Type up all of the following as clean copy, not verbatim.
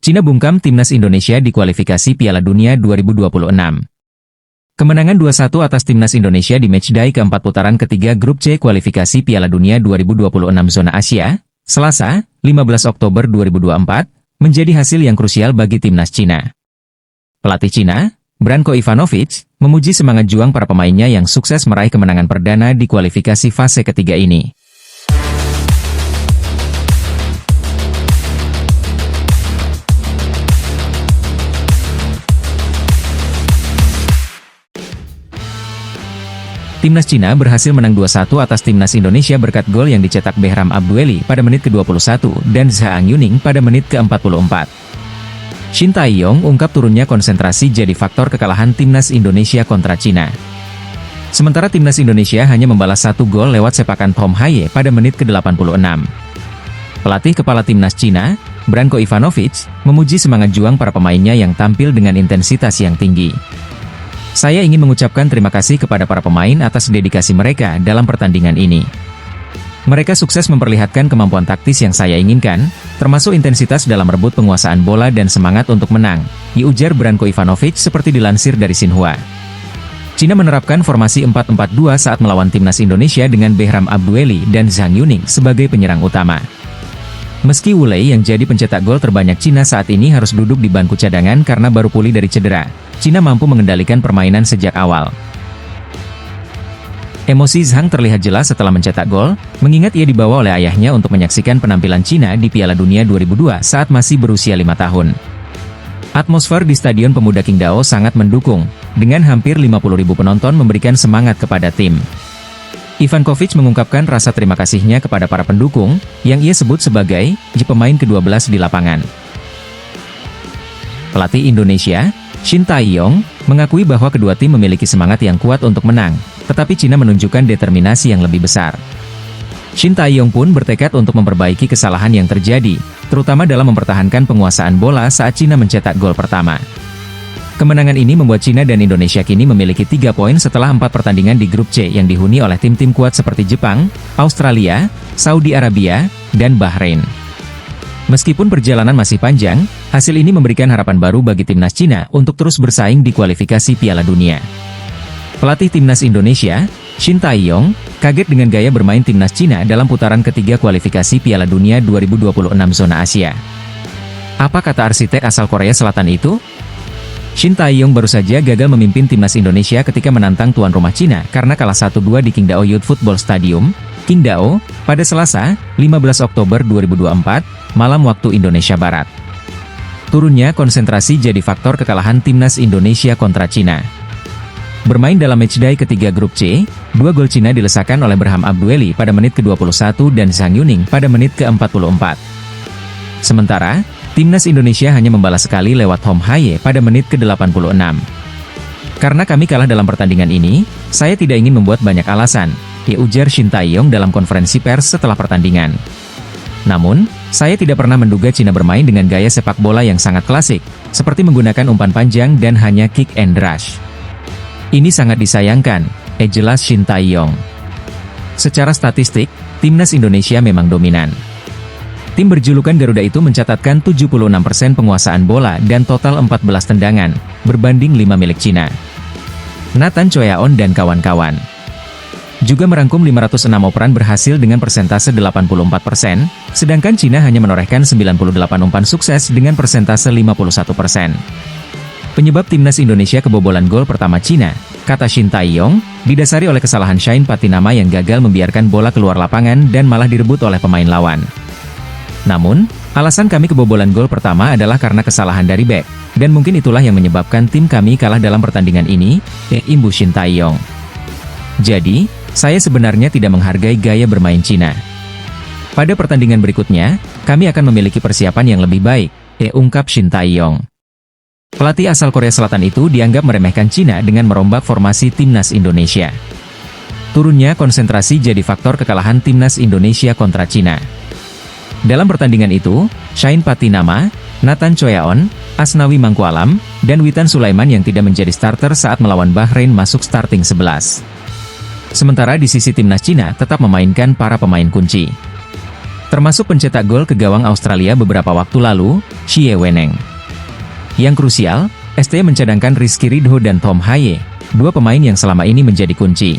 Cina bungkam timnas Indonesia di kualifikasi Piala Dunia 2026. Kemenangan 2-1 atas timnas Indonesia di matchday keempat putaran ketiga grup C kualifikasi Piala Dunia 2026 zona Asia, Selasa, 15 Oktober 2024, menjadi hasil yang krusial bagi timnas Cina. Pelatih Cina, Branko Ivanovic, memuji semangat juang para pemainnya yang sukses meraih kemenangan perdana di kualifikasi fase ketiga ini. Timnas Cina berhasil menang 2-1 atas timnas Indonesia berkat gol yang dicetak Behram Abdueli pada menit ke-21 dan Zhang Yuning pada menit ke-44. Shin Tae-yong ungkap turunnya konsentrasi jadi faktor kekalahan timnas Indonesia kontra Cina. Sementara timnas Indonesia hanya membalas 1 gol lewat sepakan Tom Haye pada menit ke-86. Pelatih kepala timnas Cina, Branko Ivanovic, memuji semangat juang para pemainnya yang tampil dengan intensitas yang tinggi. Saya ingin mengucapkan terima kasih kepada para pemain atas dedikasi mereka dalam pertandingan ini. Mereka sukses memperlihatkan kemampuan taktis yang saya inginkan, termasuk intensitas dalam rebut penguasaan bola dan semangat untuk menang, ujar Branko Ivanovic seperti dilansir dari Xinhua. Cina menerapkan formasi 4-4-2 saat melawan timnas Indonesia dengan Behram Abdueli dan Zhang Yuning sebagai penyerang utama. Meski Wu Lei yang jadi pencetak gol terbanyak Cina saat ini harus duduk di bangku cadangan karena baru pulih dari cedera, Cina mampu mengendalikan permainan sejak awal. Emosi Zhang terlihat jelas setelah mencetak gol, mengingat ia dibawa oleh ayahnya untuk menyaksikan penampilan Cina di Piala Dunia 2002 saat masih berusia 5 tahun. Atmosfer di Stadion Pemuda Qingdao sangat mendukung, dengan hampir 50.000 penonton memberikan semangat kepada tim. Ivanovic mengungkapkan rasa terima kasihnya kepada para pendukung, yang ia sebut sebagai pemain ke-12 di lapangan. Pelatih Indonesia, Shin Tae-yong, mengakui bahwa kedua tim memiliki semangat yang kuat untuk menang, tetapi Cina menunjukkan determinasi yang lebih besar. Shin Tae-yong pun bertekad untuk memperbaiki kesalahan yang terjadi, terutama dalam mempertahankan penguasaan bola saat Cina mencetak gol pertama. Kemenangan ini membuat Cina dan Indonesia kini memiliki 3 poin setelah 4 pertandingan di grup C yang dihuni oleh tim-tim kuat seperti Jepang, Australia, Saudi Arabia, dan Bahrain. Meskipun perjalanan masih panjang, hasil ini memberikan harapan baru bagi timnas Cina untuk terus bersaing di kualifikasi Piala Dunia. Pelatih timnas Indonesia, Shin Tae-yong, kaget dengan gaya bermain timnas Cina dalam putaran ketiga kualifikasi Piala Dunia 2026 zona Asia. Apa kata arsitek asal Korea Selatan itu? Shin Tae-yong baru saja gagal memimpin timnas Indonesia ketika menantang tuan rumah Cina karena kalah 1-2 di Qingdao Youth Football Stadium, Qingdao, pada Selasa, 15 Oktober 2024, malam waktu Indonesia Barat. Turunnya konsentrasi jadi faktor kekalahan timnas Indonesia kontra Cina. Bermain dalam matchday ketiga grup C, 2 gol Cina dilesakan oleh Behram Abdueli pada menit ke-21 dan Zhang Yuning pada menit ke-44. Sementara, timnas Indonesia hanya membalas sekali lewat Tom Haye pada menit ke-86. Karena kami kalah dalam pertandingan ini, saya tidak ingin membuat banyak alasan, ujar Shin Tae-yong dalam konferensi pers setelah pertandingan. Namun, saya tidak pernah menduga Cina bermain dengan gaya sepak bola yang sangat klasik, seperti menggunakan umpan panjang dan hanya kick and rush. Ini sangat disayangkan, jelas Shin Tae-yong. Secara statistik, timnas Indonesia memang dominan. Tim berjulukan Garuda itu mencatatkan 76% penguasaan bola dan total 14 tendangan, berbanding 5 milik Cina. Nathan Choyaon dan kawan-kawan juga merangkum 506 operan berhasil dengan persentase 84%, sedangkan Cina hanya menorehkan 98 umpan sukses dengan persentase 51%. Penyebab timnas Indonesia kebobolan gol pertama Cina, kata Shin Tae-yong, didasari oleh kesalahan Shain Patinama yang gagal membiarkan bola keluar lapangan dan malah direbut oleh pemain lawan. Namun, alasan kami kebobolan gol pertama adalah karena kesalahan dari bek, dan mungkin itulah yang menyebabkan tim kami kalah dalam pertandingan ini, imbu Shin Tae-yong. Jadi, saya sebenarnya tidak menghargai gaya bermain Cina. Pada pertandingan berikutnya, kami akan memiliki persiapan yang lebih baik, ungkap Shin Tae-yong. Pelatih asal Korea Selatan itu dianggap meremehkan Cina dengan merombak formasi timnas Indonesia. Turunnya konsentrasi jadi faktor kekalahan timnas Indonesia kontra Cina. Dalam pertandingan itu, Shain Patinama, Nathan Choyaon, Asnawi Mangkualam, dan Witan Sulaiman yang tidak menjadi starter saat melawan Bahrain masuk starting 11. Sementara di sisi timnas Cina tetap memainkan para pemain kunci. termasuk pencetak gol ke gawang Australia beberapa waktu lalu, Xie Weneng. Yang krusial, ST mencadangkan Rizky Ridho dan Tom Haye, dua pemain yang selama ini menjadi kunci.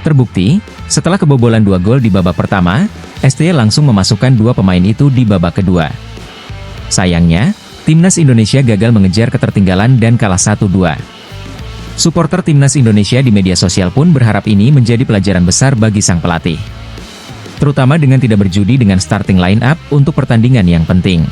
Terbukti, setelah kebobolan 2 gol di babak pertama, ST langsung memasukkan 2 pemain itu di babak kedua. Sayangnya, Timnas Indonesia gagal mengejar ketertinggalan dan kalah 1-2. Suporter Timnas Indonesia di media sosial pun berharap ini menjadi pelajaran besar bagi sang pelatih, terutama dengan tidak berjudi dengan starting line up untuk pertandingan yang penting.